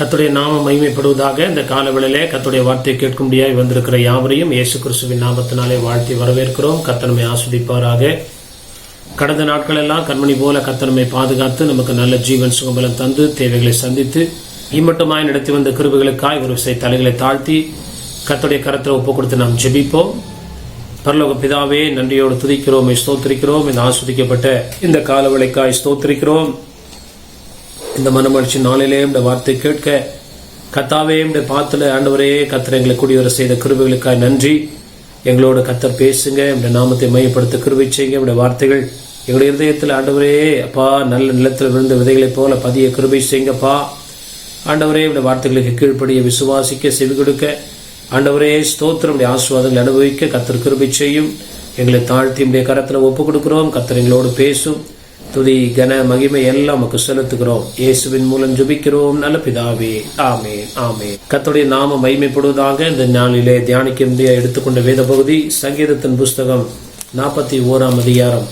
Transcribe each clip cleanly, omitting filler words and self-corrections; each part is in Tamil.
கர்த்தருடைய நாமம் மகிமைப்படுவதாக. இந்த காலவேளையிலே கர்த்தருடைய வார்த்தையை கேட்கும்படியாய் வந்திருக்கிற யாவரையும் இயேசு கிறிஸ்துவின் நாமத்தினாலே வாழ்த்தி வரவேற்கிறோம். கர்த்தர் நம்மை ஆசீர்வதிப்பாராக. கடந்த நாட்கள் எல்லாம் கண்மணி போல கர்த்தர் நம்மை பாதுகாத்து நமக்கு நல்ல ஜீவன் சுகபலம் தந்து தேவைகளை சந்தித்து இம்மட்டுமாய் நடத்தி வந்த கிருபைகளுக்காய் ஒரு விசை தலைகளை தாழ்த்தி கர்த்தருடைய கரத்தில் ஒப்பு கொடுத்து நாம் ஜெபிப்போம். பரலோக பிதாவே, நன்றியோடு துதிக்கிறோம், ஸ்தோத்திரிக்கிறோம். இந்த ஆஸ்வதிக்கப்பட்ட இந்த காலவேளைக்காய் ஸ்தோத்திரிக்கிறோம். இந்த மனமகிழ்ச்சி நாளிலே இந்த வார்த்தை கேட்க கர்த்தாவே இந்த பாத்துல ஆண்டவரே கர்த்தர் எங்களை குடிவர செய்த கிருபைகளுக்காய் நன்றி. எங்களோட கர்த்தர் பேசுங்க, இந்த நாமத்தை மையப்படுத்த கிருபை செய்யுங்க. இந்த வார்த்தைகள் எங்களுடைய இருதயத்தில் ஆண்டவரே அப்பா நல்ல நிலத்தில் விழுந்த விதைகளைப் போல பதிய கிருபை செய்யுங்கப்பா. ஆண்டவரே இந்த வார்த்தைகளுக்கு கீழ்ப்படிய விசுவாசிக்க செவி கொடுக்க ஆண்டவரே ஸ்தோத்திரம் ஆசீர்வாதங்களை அனுபவிக்க கர்த்தர் கிருபை செய்யும். எங்களை தாழ்த்தி உடைய கரத்துல ஒப்பு கொடுக்கிறோம். கர்த்தர் எங்களோடு பேசும். துதி கன மகிமை எல்லாம் நமக்கு செலுத்துகிறோம். இயேசுவின் மூலம் ஜெபிக்கிறோம் நல்ல பிதாவே, ஆமென் ஆமென். கர்த்தருடைய நாமம் மகிமைப்படுவதாக. இந்த நாளிலே தியானிக்க எடுத்துக்கொண்ட வேத பகுதி சங்கீதத்தின் புஸ்தகம் 41 அதிகாரம்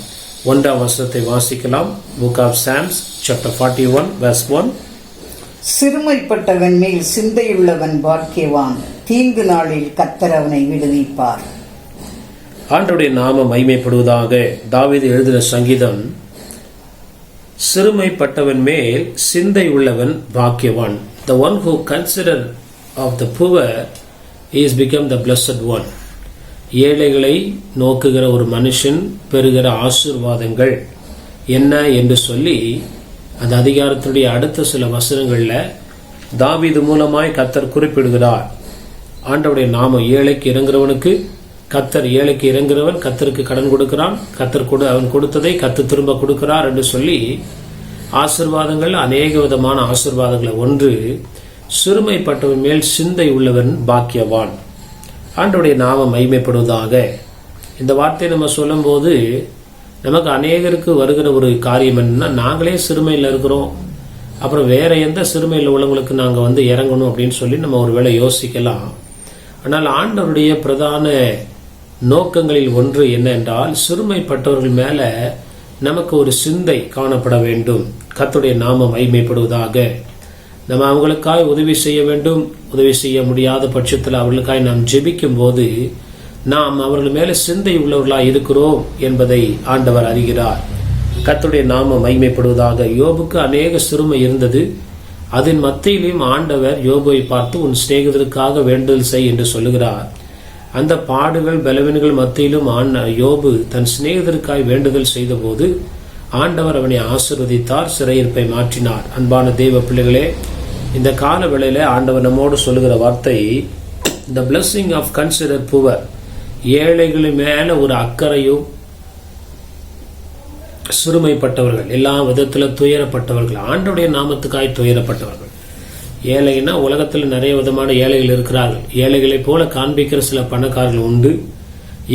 1 வசனத்தை வாசிக்கலாம். Book of Psalms chapter 41 verse 1. சிறுமைப்பட்டவன் மேல் சிந்தையுள்ளவன் பாக்கியவான், தீங்கு நாளில் கர்த்தர் அவனை விடுவிப்பார். ஆண்டவருடைய நாமம் மகிமைப்படுவதாக. தாவீது எழுதின சங்கீதம், சிறுமைப்பட்டவன் மேல் சிந்தை உள்ளவன் பாக்கியவான். The one who consider of the poor is become the blessed one. ஏழைகளை நோக்குகிற ஒரு மனுஷன் பெறுகிற ஆசீர்வாதங்கள் என்ன என்று சொல்லி அந்த அதிகாரத்தினுடைய அடுத்த சில வசனங்கள்ல தாவீது மூலமாய் கர்த்தர் குறிப்பிடுகிறார். ஆண்டவருடைய நாமம் ஏழைக்கு இறங்குறவனுக்கு கர்த்தர், ஏழைக்கு இறங்குறவன் கர்த்தருக்கு கடன் கொடுக்கிறான், கர்த்தர் அவன் கொடுத்ததை கர்த்தர் திரும்ப கொடுக்கிறார் என்று சொல்லி ஆசீர்வாதங்கள், அநேக விதமான ஆசீர்வாதங்களை. ஒன்று, சிறுமைப்பட்டவன் மேல் சிந்தை உள்ளவன் பாக்கியவான். ஆண்டவருடைய நாமம் மகிமைப்படுவதாக. இந்த வார்த்தையை நம்ம சொல்லும் போது நமக்கு அநேகருக்கு வருகிற ஒரு காரியம் என்னன்னா, நாங்களே சிறுமையில் இருக்கிறோம், அப்புறம் வேற எந்த சிறுமையில் உள்ளவங்களுக்கு நாங்கள் இறங்கணும் அப்படின்னு சொல்லி நம்ம ஒரு வேளை யோசிக்கலாம். ஆனால் ஆண்டவருடைய பிரதான நோக்கங்களில் ஒன்று என்ன என்றால், சிறுமைப்பட்டவர்கள் மேல நமக்கு ஒரு சிந்தை காணப்பட வேண்டும். கர்த்தருடைய நாமம் மகிமைப்படுவதாக. நம்ம அவங்களுக்காய் உதவி செய்ய வேண்டும். உதவி செய்ய முடியாத பட்சத்தில் அவர்களுக்காய் நாம் ஜெபிக்கும் போது நாம் அவர்கள் மேல சிந்தை உள்ளவர்களாய் இருக்கிறோம் என்பதை ஆண்டவர் அறிகிறார். கர்த்தருடைய நாமம் மகிமைப்படுவதாக. யோபுக்கு அநேக சிறுமை இருந்தது. அதன் மத்தியிலும் ஆண்டவர் யோபுவை பார்த்து உன் சிநேகிதருக்காக வேண்டுதல் செய் என்று சொல்லுகிறார். அந்த பாடுகள் பலவீனங்கள் மத்தியிலும் யோபு தன் சிநேகிதருக்காய் வேண்டுதல் செய்த போது ஆண்டவர் அவனை ஆசீர்வதித்தார், சிறையிருப்பை மாற்றினார். அன்பான தேவ பிள்ளைகளே, இந்த கால வேளையில ஆண்டவர் நம்மோடு சொல்லுகிற வார்த்தை, the blessing of consider poor. ஏழைகளின் மேல ஒரு அக்கறையும், சிறுமைப்பட்டவர்கள், எல்லா விதத்துல துயரப்பட்டவர்கள், ஆண்டவருடைய நாமத்துக்காய் துயரப்பட்டவர்கள். ஏழைன்னா உலகத்தில் நிறைய விதமான ஏழைகள் இருக்கிறார்கள். ஏழைகளை போல காண்பிக்கிற சில பணக்காரர்கள் உண்டு.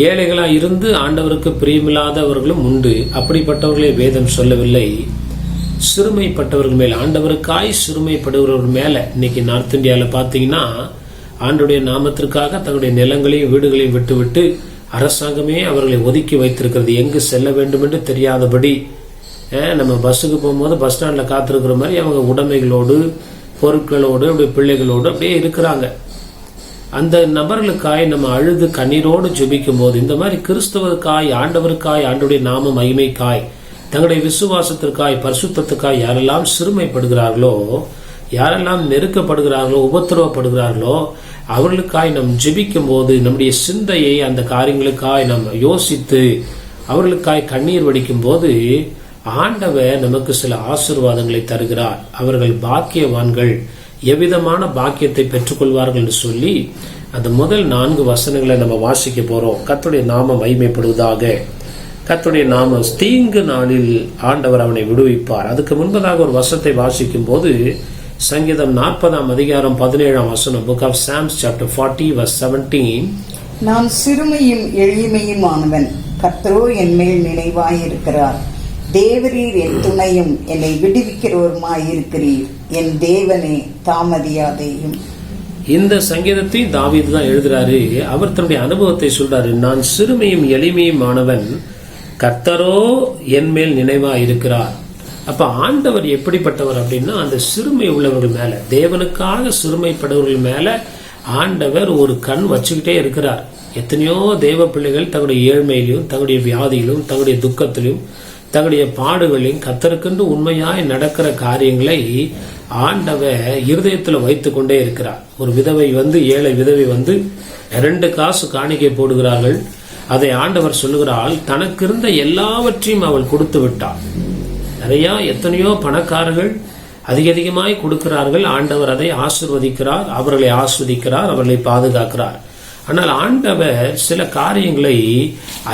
ஏழைகளா இருந்து ஆண்டவருக்கு பிரியமில்லாதவர்களும் உண்டு. அப்படிப்பட்டவர்களே வேதம் சொல்லவில்லை. சிறுமைப்பட்டவர்கள் மேல், ஆண்டவருக்காய் சிறுமைப்படுகிறவர்கள் மேல இன்னைக்கு நார்த் இந்தியாவில் பார்த்தீங்கன்னா ஆண்டவருடைய நாமத்திற்காக தங்களுடைய நிலங்களையும் வீடுகளையும் விட்டுவிட்டு அரசாங்கமே அவர்களை ஒதுக்கி வைத்திருக்கிறது. எங்கு செல்ல வேண்டும் என்று தெரியாதபடி, நம்ம பஸ்ஸுக்கு போகும்போது பஸ் ஸ்டாண்ட்ல காத்திருக்கிற மாதிரி அவங்க உடைமைகளோடு, பொருட்களோடு, அப்படியே பிள்ளைகளோடு அப்படியே இருக்கிறாங்க. அந்த நபர்களுக்காய் நம்ம அழுது கண்ணீரோடு ஜெபிக்கும் போது, இந்த மாதிரி கிறிஸ்தவருக்காய், ஆண்டவருக்காய், ஆண்டவருடைய நாம மகிமைக்காய், தங்களுடைய விசுவாசத்திற்காய், பரிசுத்தத்துக்காய் யாரெல்லாம் சிறுமைப்படுகிறார்களோ, யாரெல்லாம் நெருக்கப்படுகிறார்களோ, உபத்திரவப்படுகிறார்களோ, அவர்களுக்காய் நாம் ஜெபிக்கும் போது நம்முடைய சிந்தையை அந்த காரியங்களுக்காய் நாம் யோசித்து அவர்களுக்காய் கண்ணீர் வடிக்கும் போது ஆண்டவர் நமக்கு சில ஆசீர்வாதங்களை தருகிறார். அவர்கள் பாக்கியவான்கள், எவ்விதமான பாக்கியத்தை பெற்றுக்கொள்வார்கள் என்று சொல்லி அந்த முதல் 4 வசனங்களை நம்ம வாசிக்க போறோம். கர்த்தருடைய நாமம் மகிமைப்படுவதாக. கர்த்தருடைய நாமம், தீங்கு நாளில் ஆண்டவர் அவனை விடுவிப்பார். அதுக்கு முன்பதாக ஒரு வசனத்தை வாசிக்கும் போது சங்கீதம் 40 அதிகாரம் 17 வசனம், book of Psalms chapter 40 verse 17. நான் சிறுமையும் எளிமையுமானவன், கர்த்தரோ என் மேல் நினைவாயிருக்கிறார். தேவரீர் என் துணையும் என்னை விடுவிக்கிறவருமாயிருக்கிறீர். என் தேவனே தாமதியாதேயும். இந்த சங்கீதத்தை தாவீது தான் எழுதுறாரு. அவர் தன்னுடைய அனுபவத்தை சொல்றாரு. நான் சிறுமையும் எளிமையுமானவன், கர்த்தரோ என் மேல் நினைவா இருக்கிறார். அப்ப ஆண்டவர் எப்படிப்பட்டவர் அப்படின்னா, அந்த சிறுமை உள்ளவர்கள் மேல, தேவனுக்காக சிறுமைப்பட்டவர்கள் மேல ஆண்டவர் ஒரு கண் வச்சுக்கிட்டே இருக்கிறார். எத்தனையோ தேவ பிள்ளைகள் தங்களுடைய ஏழ்மையிலும், தங்களுடைய வியாதியிலும், தங்களுடைய துக்கத்திலும், தங்களுடைய பாடுகளையும் கர்த்தருக்கென்று உண்மையாய் நடக்கிற காரியங்களை ஆண்டவர் இருதயத்துல வைத்து கொண்டே இருக்கிறார். ஒரு விதவை ஏழை விதவை 2 காசு காணிக்கை போடுகிறார்கள். அதை ஆண்டவர் சொல்லுகிறாள், தனக்கு இருந்த எல்லாவற்றையும் அவள் கொடுத்து விட்டாள். எத்தனையோ பணக்காரர்கள் அதிகமாய் கொடுக்கிறார்கள். ஆண்டவர் அதை ஆசீர்வதிக்கிறார், அவர்களை ஆஸ்வதிக்கிறார், அவர்களை பாதுகாக்கிறார். ஆனால் ஆண்டவர் சில காரியங்களை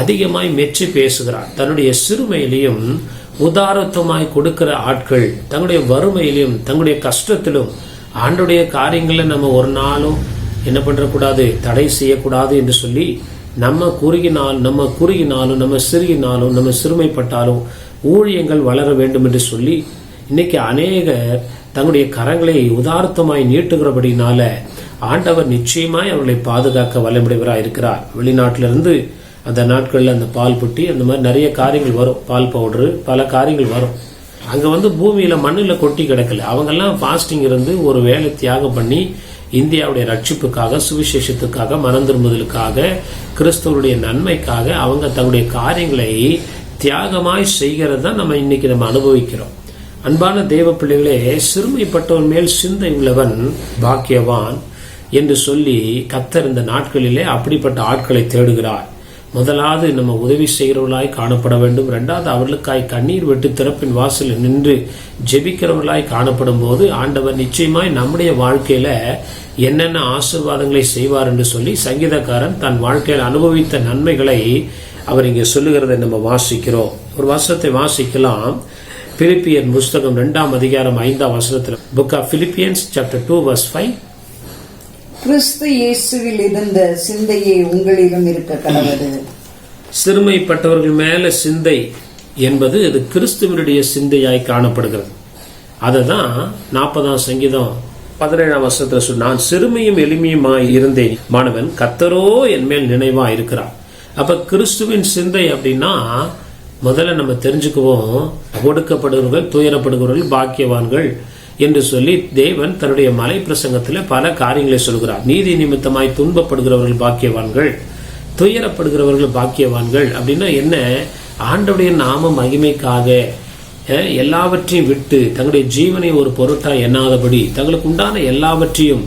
அதிகமாய் மெச்சி பேசுகிறார். தன்னுடைய சிறுமையிலையும் உதாரத்துவமாய் கொடுக்கிற ஆட்கள் தங்களுடைய வறுமையிலும் தங்களுடைய கஷ்டத்திலும் ஆண்டுடைய காரியங்களை நம்ம ஒரு நாளும் என்ன பண்றக்கூடாது, தடை செய்யக்கூடாது என்று சொல்லி நம்ம குறுகினாலும் நம்ம சிறுகினாலும் நம்ம சிறுமைப்பட்டாலும் ஊழியங்கள் வளர வேண்டும் என்று சொல்லி இன்னைக்கு அநேகர் தங்களுடைய கரங்களை உதார்த்தமாய் நீட்டுகிறபடினால ஆண்டவர் நிச்சயமாய் அவர்களை பாதுகாக்க வல்லமுடையவராக இருக்கிறார். வெளிநாட்டிலிருந்து அந்த நாட்கள்ல அந்த பால் புட்டி அந்த மாதிரி நிறைய காரியங்கள் வரும், பால் பவுடரு பல காரியங்கள் வரும். அங்க பூமியில மண்ணில் கொட்டி கிடக்கல. அவங்கெல்லாம் பாஸ்டிங் இருந்து ஒரு வேலை தியாகம் பண்ணி இந்தியாவுடைய ரட்சிப்புக்காக, சுவிசேஷத்துக்காக, மனம் திரும்புதலுக்காக, கிறிஸ்தவருடைய நன்மைக்காக அவங்க தங்களுடைய காரியங்களை தியாகமாய் செய்கிறது தான் நம்ம இன்னைக்கு அனுபவிக்கிறோம். அன்பான தேவ பிள்ளைகளே, சிறுமைப்பட்டவன் மேல் சிந்தை உள்ளவன் பாக்கியவான் என்று சொல்லி கர்த்தர் இந்த நாட்களிலே அப்படிப்பட்ட ஆட்களை தேடுகிறார். முதலாவது நம்ம உதவி செய்கிறவர்களாய் காணப்பட வேண்டும். 2வது அவர்களுக்காய் கண்ணீர் விட்டு திறப்பின் வாசலில் நின்று ஜெபிக்கிறவர்களாய் காணப்படும் போது ஆண்டவர் நிச்சயமாய் நம்முடைய வாழ்க்கையில என்னென்ன ஆசீர்வாதங்களை செய்வார் என்று சொல்லி சங்கீதக்காரன் தன் வாழ்க்கையில் அனுபவித்த நன்மைகளை அவர் இங்கே சொல்லுகிறதை நம்ம வாசிக்கிறோம். ஒரு வசனத்தை வாசிக்கலாம். பிலிப்பியன் புஸ்தகம் 2ஆம் அதிகாரம் 5ஆம் வசனத்தில், book of Philippians chapter 2 verse 5, கிறிஸ்து இயேசுவில் இருந்த சிந்தையே உங்களிலும் இருக்க கடவுது. சிறுமைப்பட்டவர்கள் மேல சிந்தை என்பது அது கிறிஸ்துவனுடைய சிந்தையாய் காணப்படுகிறது. அததான் 40ஆம் சங்கீதம் 17ஆம் வசனத்துல சொன்ன, நான் சிறுமையும் எளிமையுமாய் இருந்தேன், மாணவன் கர்த்தரோ என் மேல் நினைவா இருக்கிறார். அப்ப கிறிஸ்துவின் சிந்தை அப்படின்னா முதல்ல நம்ம தெரிஞ்சுக்குவோம், ஒடுக்கப்படுகிறவர்கள், துயரப்படுகிறவர்கள் பாக்கியவான்கள் என்று சொல்லி தேவன் தன்னுடைய மலை பிரசங்கத்தில் பல காரியங்களை சொல்கிறார். நீதி நிமித்தமாய் துன்பப்படுகிறவர்கள் பாக்கியவான்கள், துயரப்படுகிறவர்கள் பாக்கியவான்கள். அப்படின்னா என்ன? ஆண்டவருடைய நாம மகிமைக்காக எல்லாவற்றையும் விட்டு தங்களுடைய ஜீவனை ஒரு பொருட்டாய் எண்ணாதபடி தங்களுக்கு உண்டான எல்லாவற்றையும்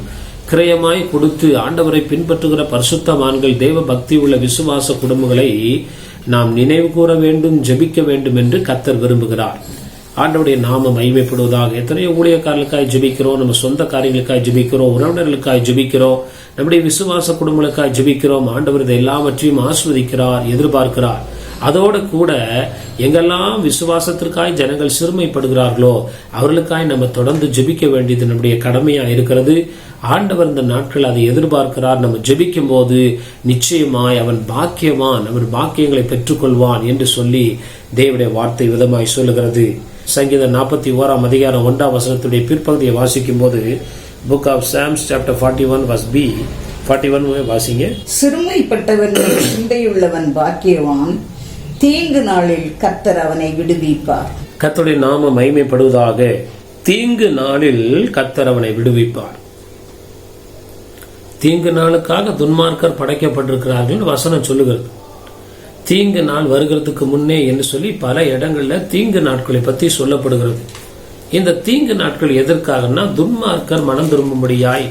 கிரயமாய் கொடுத்து ஆண்டவரை பின்பற்றுகிற பரிசுத்தவான்கள், தேவ பக்தி உள்ள விசுவாச குடும்பங்களை நாம் நினைவு கூற வேண்டும், ஜெபிக்க வேண்டும் என்று கர்த்தர் விரும்புகிறார். ஆண்டவருடைய நாம மகிமைப்படுவதாக. எத்தனையோ ஊழியக்காரர்களுக்காய் ஜெபிக்கிறோம், நம்ம சொந்த காரியங்களுக்காய் ஜெபிக்கிறோம், உறவினர்களுக்காய் ஜெபிக்கிறோம், நம்முடைய விசுவாச குடும்பங்களுக்காய் ஜெபிக்கிறோம். ஆண்டவர் இதை எல்லாவற்றையும் ஆஸ்வதிக்கிறார், எதிர்பார்க்கிறார். அதோடு கூட எங்கெல்லாம் விசுவாசத்திற்காய் ஜனங்கள் சிறுமைப்படுகிறார்களோ அவர்களுக்காய் நம்ம தொடர்ந்து ஜெபிக்க வேண்டியது நம்முடைய கடமையா இருக்கிறது. ஆண்டவர் இந்த நாட்கள் அதை எதிர்பார்க்கிறார். நம்ம ஜெபிக்கும் போது நிச்சயமாய் அவன் பாக்கியவான், அவன் பாக்கியங்களை பெற்றுக்கொள்வான் என்று சொல்லி தேவனுடைய வார்த்தை விதமாய் சொல்லுகிறது. சங்கீதம் 41ஆம் அதிகாரம் 1ஆம் வசனத்துடைய பிற்பகுதியை வாசிக்கும் போது, book of Psalms chapter 41 verse B 41 வாசிங்க. சிறுமைப்பட்டவன் சிந்தையுள்ளவன் பாக்கியவான், தீங்கு நாளில் கர்த்தர் அவனை விடுவிப்பார். கர்த்தருடைய நாம மகிமைப்படுவதாக. தீங்கு நாளில் கர்த்தர் அவனை விடுவிப்பார். தீங்கு நாளுக்காக துன்மார்க்கர் படைக்கப்பட்டிருக்கிறார்கள் வசனம் சொல்லுகிறது. தீங்கு நாள் வருகிறதுக்கு முன்னே என்று சொல்லி பல இடங்கள்ல தீங்கு நாட்களை பத்தி சொல்லப்படுகிறது. இந்த தீங்கு நாட்கள் எதற்காகனா, துன்மார்க்கர் மனம் திரும்பும்படியாய்,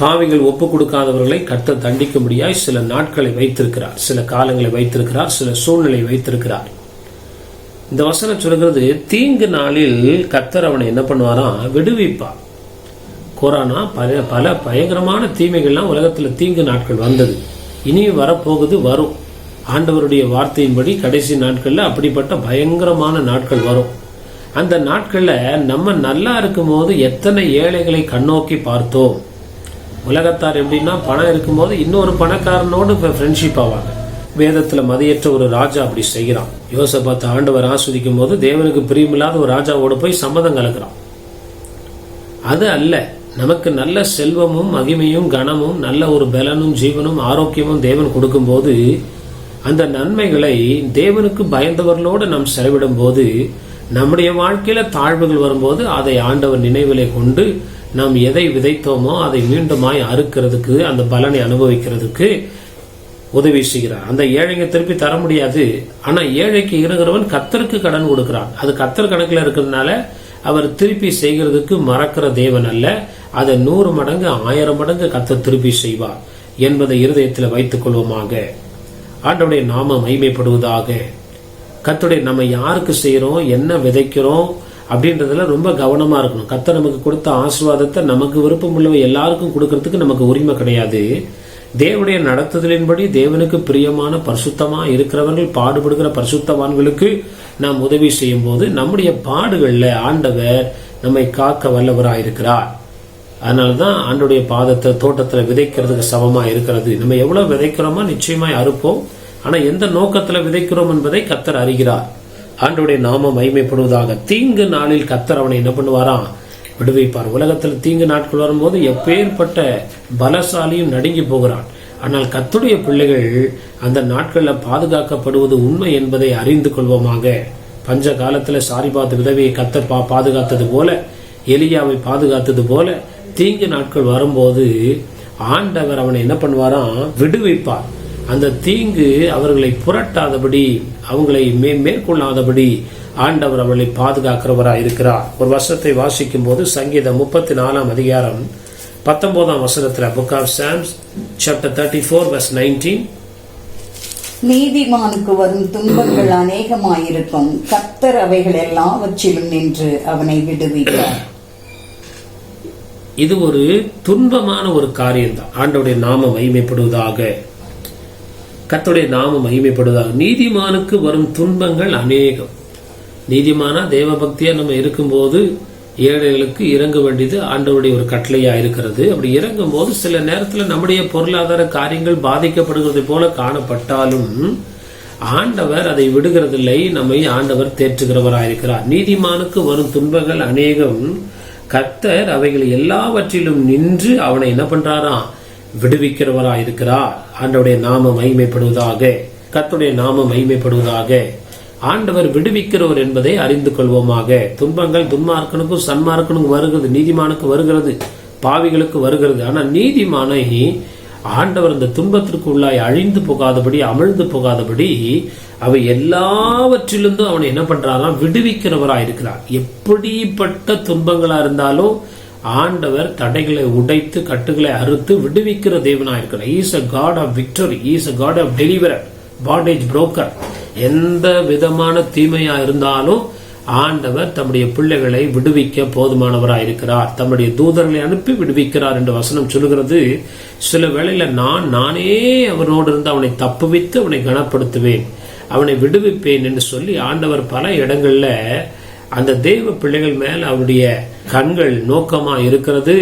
பாவிகள் ஒப்பு கொடுக்காதவர்களை கர்த்தர் தண்டிக்கும்படியாய் சில நாட்களை வைத்திருக்கிறார், சில காலங்களை வைத்திருக்கிறார், சில சூழ்நிலை வைத்திருக்கிறார். இந்த வசனம் சொல்கிறது, தீங்கு நாளில் கர்த்தர் அவனை என்ன பண்ணுவாராம், விடுவிப்பார். கொரோனா பல பயங்கரமான தீமைகள்லாம் உலகத்துல தீங்கு நாட்கள் வந்தது, இனி வரப்போகுது, வரும். ஆண்டவருடைய வார்த்தையின்படி கடைசி நாட்கள்ல அப்படிப்பட்ட பயங்கரமான நாட்கள் வரும். அந்த நாட்கள்ல நம்ம நல்லா இருக்கும் போது எத்தனை ஏழைகளை கண்ணோக்கி பார்த்தோம். உலகத்தார் எப்படின்னா, பணம் இருக்கும்போது இன்னொரு பணக்காரனோடு ஃப்ரெண்ட்ஷிப் ஆவாங்க. வேதத்துல மதியற்ற ஒரு ராஜா அப்படி செய்கிறான். யோசபாத்தை ஆண்டவர் ஆஸ்வதிக்கும் போது தேவனுக்கு பிரியமில்லாத ஒரு ராஜாவோட போய் சம்மதம் கலக்கிறான். அது அல்ல, நமக்கு நல்ல செல்வமும் மகிமையும் கனமும் நல்ல ஒரு பலனும் ஜீவனும் ஆரோக்கியமும் தேவன் கொடுக்கும் போது அந்த நன்மைகளை தேவனுக்கு பயந்தவர்களோடு நாம் செலவிடும் போது நம்முடைய வாழ்க்கையில தாழ்வுகள் வரும்போது அதை ஆண்டவர் நினைவிலே கொண்டு நாம் எதை விதைத்தோமோ அதை மீண்டுமாய் அறுக்கிறதுக்கு, அந்த பலனை அனுபவிக்கிறதுக்கு உதவி செய்கிறார். அந்த ஏழைங்க திருப்பி தர முடியாது. ஆனா ஏழைக்கு இருக்கிறவன் கர்த்தருக்கு கடன் கொடுக்கிறான். அது கர்த்தர் கணக்கில் இருக்கிறதுனால அவர் திருப்பி செய்கிறதுக்கு மறக்கிற தேவன் அல்ல. அதை 100 மடங்கு 1000 மடங்கு கர்த்தர் திருப்பி செய்வார் என்பதை இருதயத்தில் வைத்துக் கொள்வோமாக. ஆண்டவருடைய நாமம் மகிமைப்படுவதாக. கர்த்தருடைய நம்ம யாருக்கு செய்யறோம், என்ன விதைக்கிறோம் அப்படின்றதுல ரொம்ப கவனமா இருக்கணும். கர்த்தர் நமக்கு கொடுத்த ஆசீர்வாதத்தை நமக்கு விருப்பம் உள்ளவை எல்லாருக்கும் கொடுக்கறதுக்கு நமக்கு உரிமை கிடையாது. தேவனுடைய நடத்துதலின்படி தேவனுக்கு பிரியமான பரிசுத்தமா இருக்கிறவர்கள், பாடுபடுகிற பரிசுத்தவான்களுக்கு நாம் உதவி செய்யும் போது நம்முடைய பாடுகள்ல ஆண்டவர் நம்மை காக்க வல்லவராயிருக்கிறார். அதனாலதான் ஆண்டவருடைய பாதத்தை தோட்டத்துல விதைக்கிறதுக்கு சமமா இருக்கிறது. நம்ம எவ்வளவு விதைக்கிறோமோ நிச்சயமாய் அறுப்போம். ஆனா எந்த நோக்கத்துல விதைக்கிறோம் என்பதை கர்த்தர் அறிகிறார். ஆண்டவருடைய நாமம் மகிமைப்படுவதாக. தீங்கு நாளில் கர்த்தர் அவனை என்ன பண்ணுவாராம், விடுவிப்பார். உலகத்தில் தீங்கு நாட்கள் வரும்போது எப்பேற்பட்ட பலசாலியும் நடுங்கி போகிறான். ஆனால் கர்த்தருடைய பிள்ளைகள் அந்த நாட்களில் பாதுகாக்கப்படுவது உண்மை என்பதை அறிந்து கொள்வோமாக. பஞ்ச காலத்துல சாரிபாத் விதவையை கர்த்தர் பாதுகாத்தது போல, எலியாவை பாதுகாத்தது போல, தீங்கு நாட்கள் வரும்போது ஆண்டவர் அவனை என்ன பண்ணுவாராம், விடுவிப்பார். அந்த தீங்கு அவர்களை புரட்டாதபடி, அவங்களை மேற்கொள்ளாதபடி ஆண்டவர் அவளை பாதுகாக்கிறவராய் இருக்கிறார். ஒரு வசனத்தை வாசிக்கும் போது சங்கீதம் 34 அதிகாரம் 19 வசனத்துல, book of Psalms chapter 34 verse 19, நீதிமானுக்கு வரும் துன்பங்கள் அநேகமாயிருக்கும், கர்த்தர் அவைகள் எல்லாவற்றிலும் நின்று அவனை விடுவிப்பார். இது ஒரு துன்பமான ஒரு காரியம்தான். ஆண்டவருடைய நாமம் மகிமைப்படுவதாக. கர்த்தருடைய நாமம் மகிமைப்படுவதாக. நீதிமானுக்கு வரும் துன்பங்கள் அநேகம். நீதிமானா தேவ பக்தியா நம்ம இருக்கும்போது ஏழைகளுக்கு இறங்க வேண்டியது ஆண்டவருடைய ஒரு கட்டளையா இருக்கிறது. அப்படி இறங்கும் போது சில நேரத்தில் நம்முடைய பொருளாதார காரியங்கள் பாதிக்கப்படுகிறது போல காணப்பட்டாலும் ஆண்டவர் அதை விடுகிறதில்லை. நம்மை ஆண்டவர் தேற்றுகிறவராயிருக்கிறார். நீதிமானுக்கு வரும் துன்பங்கள் அநேகம், கர்த்தர் அவைகள் எல்லாவற்றிலும் நின்று அவனை என்ன பண்றாராம், விடுவிக்கிறவராயிருக்கிறார். ஆண்டவருடைய நாமம் மகிமைப்படுவதாக. கர்த்தருடைய நாமம் மகிமைப்படுவதாக. ஆண்டவர் விடுவிக்கிறவர் என்பதை அறிந்து கொள்வோமாக. துன்பங்கள் துன்மார்க்கனுக்கும் சன்மார்க்கனுக்கும் வருகிறது, நீதிமானுக்கு வருகிறது, பாவிகளுக்கு வருகிறது. ஆனா நீதிமானை ஆண்டவர் இந்த துன்பத்திற்கு உள்ளாய் அழிந்து போகாதபடி, அமிழ்ந்து போகாதபடி அவை எல்லாவற்றிலிருந்தும் அவனை என்ன பண்றாராம், விடுவிக்கிறவராயிருக்கிறார். எப்படிப்பட்ட துன்பங்களா இருந்தாலும் ஆண்டவர் தடைகளை உடைத்து கட்டுகளை அறுத்து விடுவிக்கிற தேவனாயிருக்கிறார். He is a God of victory. He is a God of deliverer, bondage broker. எந்த விதமான தீமையா இருந்தாலும் ஆண்டவர் தம்முடைய பிள்ளைகளை விடுவிக்க போதுமானவராயிருக்கிறார். தம்முடைய தூதர்களை அனுப்பி விடுவிக்கிறார் என்று வசனம் சொல்லுகிறது. சில வேளையில நானே அவனோடு இருந்து அவனை தப்புவித்து அவனை கனப்படுத்துவேன், அவனை விடுவிப்பேன் என்று சொல்லி ஆண்டவர் பல இடங்கள்ல அந்த தேவ பிள்ளைகள் மேல் அவருடைய கண்கள் நோக்கமா இருக்கிறது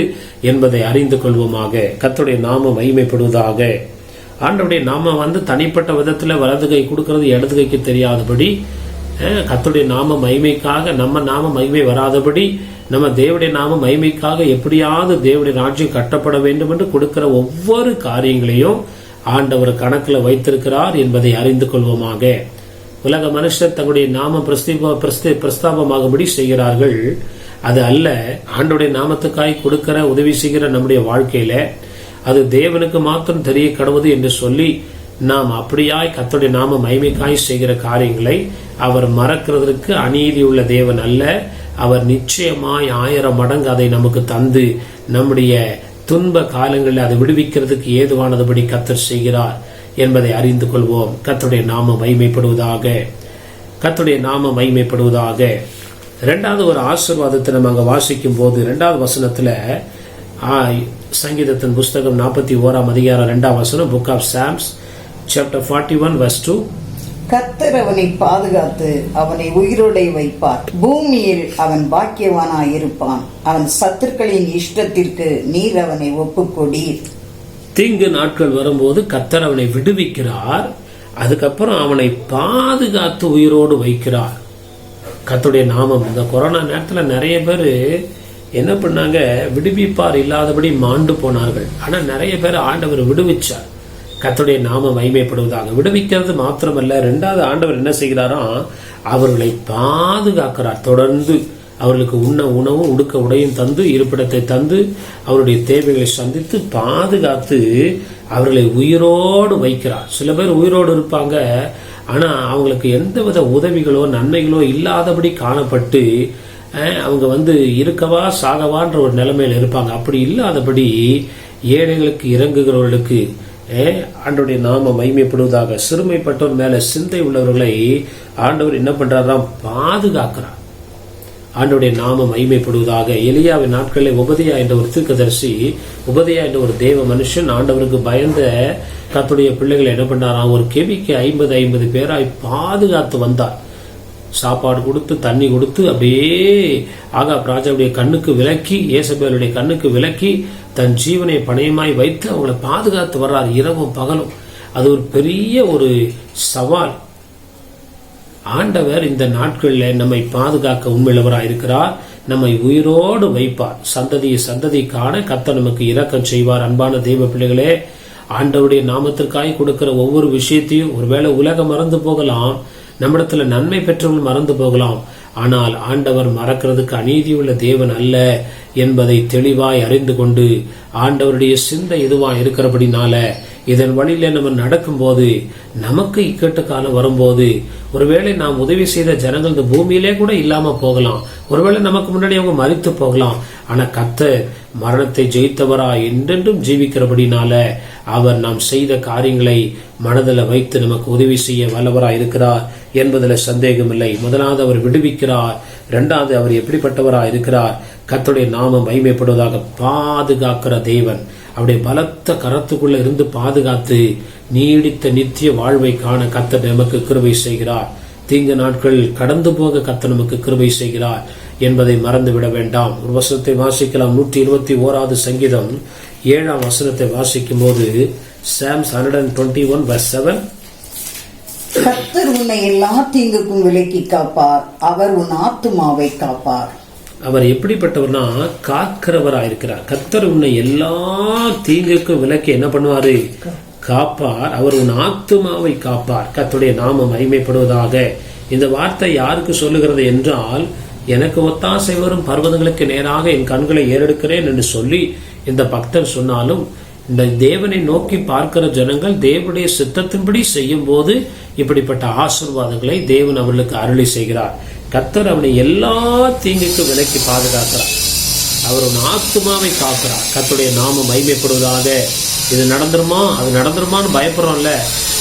என்பதை அறிந்து கொள்வோமாக. கர்த்தருடைய நாமம் மகிமைப்படுவதாக. ஆண்டவருடைய நாமம் தனிப்பட்ட விதத்துல வலது கை கொடுக்கிறது இடது கைக்கு தெரியாதபடி, கர்த்தருடைய நாம மகிமைக்காக நம்ம நாம மகிமை வராதபடி, நம்ம தேவனுடைய நாம மகிமைக்காக எப்படியாவது தேவனுடைய ராஜ்யம் கட்டப்பட வேண்டும் என்று கொடுக்கிற ஒவ்வொரு காரியங்களையும் ஆண்டவர் கணக்குல வைத்திருக்கிறார் என்பதை அறிந்து கொள்வோமாக. உலக மனுஷர் தங்களுடைய நாம பிரஸ்தாபமாகும்படி செய்கிறார்கள். அது அல்ல, ஆண்டவருடைய நாமத்துக்காய் கொடுக்கிற உதவி செய்கிற நம்முடைய வாழ்க்கையில அது தேவனுக்கு மாத்திரம் தெரிய கடவுது என்று சொல்லி நாம் அப்படியாய் கர்த்தருடைய நாம மகிமைக்காய் செய்கிற காரியங்களை அவர் மறக்கிறதற்கு அநீதி உள்ள தேவன் அல்ல. அவர் நிச்சயமாய் 1000 மடங்கு அதை நமக்கு தந்து நம்முடைய துன்ப காலங்களில் அதை விடுவிக்கிறதுக்கு ஏதுவானதுபடி கர்த்தர் செய்கிறார் என்பதை அறிந்து கொள்வோம். கர்த்தருடைய நாம மகிமைப்படுவதாக. கர்த்தருடைய நாம மகிமைப்படுவதாக. 2வது ஒரு ஆசீர்வாதத்தை நம்ம அங்க வாசிக்கும் போது 2வது வசனத்துல, சங்கீதத்தின் புஸ்தகம் 41 அதிகாரம் 2வது வசனம், book of Psalms chapter 41 verse 2, கர்த்தர் அவனை பாதுகாத்து அவனை உயிரோடை வைப்பார், பூமியில் அவன் பாக்கியவானாயிருப்பான், அவன் சத்துருக்களின் இஷ்டத்திற்கு நீர் அவனை ஒப்புக்கொடீர். தீங்கு நாட்கள் வரும்போது கர்த்தர் அவனை விடுவிக்கிறார். அதுக்கப்புறம் அவனை பாதுகாத்து உயிரோடு வைக்கிறார். கர்த்தருடைய நாமம். இந்த கொரோனா நேரத்துல நிறைய பேர் என்ன பண்ணாங்க, விடுவிப்பார் இல்லாதபடி மாண்டு போனார்கள். ஆனா நிறைய பேர் ஆண்டவர் விடுவிச்சார். கர்த்தருடைய நாமம் மகிமைப்படுவதாக. விடுவிக்கிறது மாத்திரமல்ல, இரண்டாவது ஆண்டவர் என்ன செய்கிறாராம், அவர்களை பாதுகாக்கிறார். தொடர்ந்து அவர்களுக்கு உண்ண உணவும் உடுக்க உடையும் தந்து, இருப்பிடத்தை தந்து, அவருடைய தேவைகளை சந்தித்து பாதுகாத்து அவர்களை உயிரோடு வைக்கிறார். சில பேர் உயிரோடு இருப்பாங்க, ஆனா அவங்களுக்கு எந்தவித உதவிகளோ நன்மைகளோ இல்லாதபடி காணப்பட்டு அவங்க இருக்கவா சாகவான்ற ஒரு நிலைமையில இருப்பாங்க. அப்படி இல்லாதபடி ஏழைகளுக்கு இறங்குகிறவர்களுக்கு ஆண்டவருடைய நாமம் மகிமைப்படுவதாக. சிறுமைப்பட்டோர் மேல சிந்தை உள்ளவர்களை ஆண்டவர் என்ன பண்றாராம், பாதுகாக்கிறார். ஆண்டவருடைய நாமம் மகிமைப்படுவதாக. எலியாவின் நாட்களில் உபதியா என்ற ஒரு தீர்க்கதரிசி, உபதியா என்ற ஒரு தேவ மனுஷன் ஆண்டவருக்கு பயந்த கர்த்தருடைய பிள்ளைகளை என்ன பண்ணாராம், ஒரு கெபிக்கு 50 பேராய் பாதுகாத்து வந்தார். சாப்பாடு கொடுத்து தண்ணி கொடுத்து அப்படியே ஆகாப் ராஜாவுடைய கண்ணுக்கு விலக்கி, ஏசபேலுடைய கண்ணுக்கு விலக்கி தன் ஜீவனை பணயமாய் வைத்து அவங்களை பாதுகாத்து வர்றார் இரவும் பகலும். அது ஒரு பெரிய ஒரு சவால். ஆண்டவர் இந்த நாட்களில் நம்மை பாதுகாக்க உண்மையுள்ளவராய் இருக்கிறார். நம்மை உயிரோடு வைப்பார். சந்ததி காண கர்த்தர் நமக்கு இரக்கம் செய்வார். அன்பான தெய்வ பிள்ளைகளே, ஆண்டவருடைய நாமத்திற்காய் கொடுக்கிற ஒவ்வொரு விஷயத்தையும் ஒருவேளை உலகம் மறந்து போகலாம், நம்மிடத்துல நன்மை பெற்றவர்கள் மறந்து போகலாம். ஆனால் ஆண்டவர் மறக்கிறதுக்கு அநீதியுள்ள தேவன் அல்ல என்பதை தெளிவாய் அறிந்து கொண்டு ஆண்டவருடைய சிந்தை இதுவாய் இருக்கிறபடினால இதன் வழியில நம்ம நடக்கும்போது, நமக்கு இக்கட்டு காலம் வரும்போது, ஒருவேளை நாம் உதவி செய்த ஜனங்கள் இந்த பூமியிலே கூட இல்லாம போகலாம், ஒருவேளை நமக்கு முன்னாடி அவங்க மரித்து போகலாம். ஆனா கர்த்தர் மரணத்தை ஜெயித்தவரா என்றென்றும் ஜீவிக்கிறபடினால அவர் நாம் செய்த காரியங்களை மனதில் வைத்து நமக்கு உதவி செய்ய வல்லவராய் இருக்கிறார் என்பதில் சந்தேகமில்லை. முதலாவது அவர் விடுவிக்கிறார், இரண்டாவது அவர் எப்படிப்பட்டவராய் இருக்கிறார், கர்த்தருடைய நாமம் மகிமைப்படுவதாக பாதுகாக்கிற தேவன். அவருடைய பலத்த கரத்துக்குள்ள இருந்து பாதுகாத்து நீடித்த நித்திய வாழ்வை காண கர்த்தர் நமக்கு கிருபை செய்கிறார். தீங்கு நாட்கள் கடந்து போக கர்த்தர் நமக்கு கிருபை செய்கிறார் என்பதை மறந்துவிட வேண்டாம். ஒரு வசனத்தை வாசிக்கலாம். 121வது சங்கீதம் 7ஆம் வசனத்தை வாசிக்கும் போது, Psalms 121:7, கர்த்தர் உன்னை எல்லா தீங்குக்கும் விலக்கி காப்பார், அவர் உன் ஆத்துமாவை காப்பார். அவர் எப்படிப்பட்டவர்னா காக்கிறவராயிருக்கிறார். கர்த்தர் உன்னை எல்லா தீங்குக்கும் விலக்கி என்ன பண்ணுவாரு, காப்பார். அவர் உன் ஆத்துமாவை காப்பார். கர்த்தருடைய நாமம் மகிமைப்படுவதாக. இந்த வார்த்தை யாருக்கு சொல்லுகிறது என்றால், எனக்கு ஒத்தாசை வரும் பர்வதங்களுக்கு நேராக என் கண்களை ஏறெடுக்கிறேன் என்று சொல்லி இந்த பக்தன் சொன்னாலும், இந்த தேவனை நோக்கி பார்க்கிற ஜனங்கள் தேவனுடைய சித்தத்தின்படி செய்யும் போது இப்படிப்பட்ட ஆசீர்வாதங்களை தேவன் அவர்களுக்கு அருளி செய்கிறார். கர்த்தர் அவனை எல்லா தீங்குக்கும் விலக்கி பாதுகாக்கிறார். அவர் உன் ஆத்துமாவை காக்கிறார். கர்த்தருடைய நாமம் மகிமைப்படுவதாக. இது நடந்துருமா அது நடந்துருமான்னு பயப்படுறோம்ல,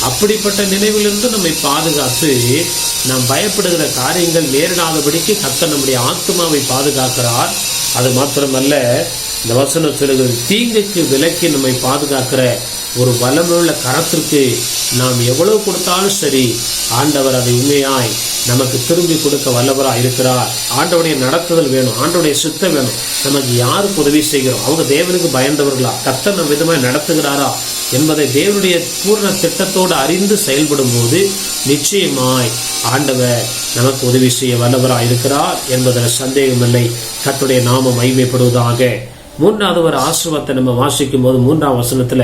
அப்படிப்பட்ட நினைவிலிருந்து நம்மை பாதுகாத்து நாம் பயப்படுகிற காரியங்கள் நேரிடாதபடிக்கு கர்த்தர் நம்முடைய ஆத்துமாவை பாதுகாக்கிறார். அது மாத்திரமல்ல, இந்த வசனம் சொல்லுகிறது, தீங்குக்கு விலக்கி நம்மை பாதுகாக்கிற ஒரு வல்லமையுள்ள கரத்திற்கு நாம் எவ்வளவு கொடுத்தாலும் சரி, ஆண்டவர் அதை உண்மையாய் நமக்கு திரும்பி கொடுக்க வல்லவராக இருக்கிறார். ஆண்டவருடைய நடத்துதல் வேணும், ஆண்டவருடைய சித்தம் வேணும். நமக்கு யாருக்கு உதவி செய்கிறோம், அவங்க தேவனுக்கு பயந்தவர்களா, கர்த்தர் நம் விதமாய் நடத்துகிறாரா என்பதை தேவனுடைய பூர்ண திட்டத்தோடு அறிந்து செயல்படும் போது நிச்சயமாய் ஆண்டவர் நமக்கு உதவி செய்ய வல்லவராக இருக்கிறார் என்பதில் சந்தேகமில்லை. கர்த்தருடைய நாமம் மகிமைப்படுவதாக. மூன்றாவது ஒரு ஆசீர்வாதத்தை நம்ம வாசிக்கும் போது 3ஆம் வசனத்துல,